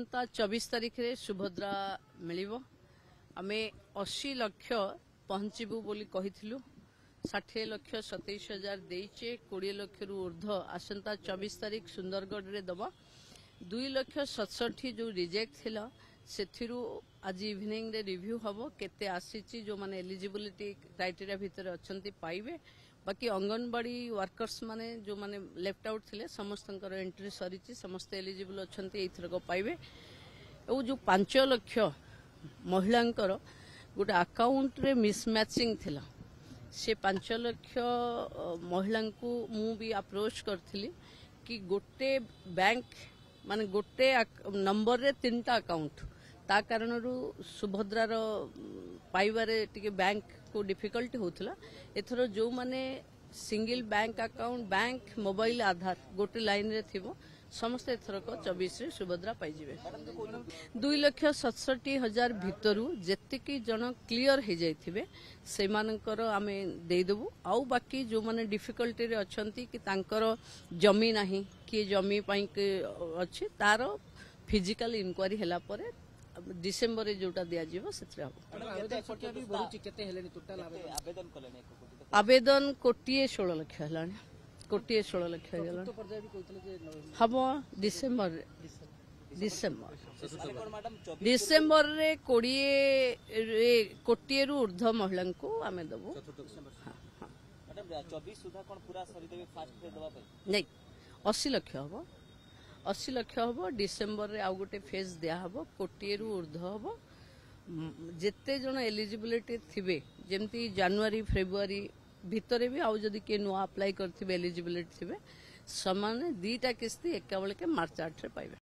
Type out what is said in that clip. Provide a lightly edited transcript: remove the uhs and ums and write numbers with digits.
आसंता 24 तारीख रे सुभद्रा मिलिबो आमे 80 लाख पहुंचबू बोली कहिथिलु 60 लाख 27,000 देइचे 20 लाख रु ऊर्ध्व आसंता 24 तारीख सुंदरगढ़ रे दबा 2,67,000 जो रिजेक्ट थिला सेथिरु आज इवनिंग रे रिव्यू हबो केते आसीची जो माने एलिजिबिलिटी क्राइटेरिया भितर अछंती पाइबे बाकी अंगनवाड़ी वर्कर्स माने जो माने लेफ्ट आउट थिले समस्त एंट्री सरीची समस्त एलिजिबल अछंती एथरक पाइबे ओ जो 5 लाख महिलांकर गोटे अकाउंट रे मिसमैचिंग थिला से 5 लाख महिला को मु भी अप्रोच करथिली कि गोटे बैंक माने गोटे नंबर रे 3टा अकाउंट ता कारण सुभद्रार पाइबारे टिके बैंक को डिफिकल्टी होथला एथरो जो माने single bank account bank mobile Aadhaar गोटे लाइन रे थिबो समस्त एथरक 24 रे सुभद्रा पाइजिबे 2,67,000 भितरु जेतिकी जन क्लियर हो जाइथिबे से मानकर आमे दे देबु आउ बाकी जो माने डिफिकल्टी रे अछंती कि तांकर जमी नाही कि जमी पई अछि तारो फिजिकल इंक्वायरी हैला परे डिसेंबर जोटा दिया जीवो सेत्रे आवेदन कोटिए 16 लाख हलानी कोटिए 16 लाख हम डिसेंबर रे कोटिए रु ऊर्ध्व महिला को आमे दबो नहीं 80 लाख हम 80 लाख हम डिसेंबर रे आउ गोटे फेज दिया हम कोटिए रु ऊर्ध्व हम जेते जन एलिजिबिलिटी थिबे जेमती जनवरी फेब्रुआरी भितरे भी आउ जदि के नुआ अप्लाई करथिबे एलिजिबिलिटी थिबे समान 2टा किस्ती एका बेले के मार्च 8 रे पाइबे।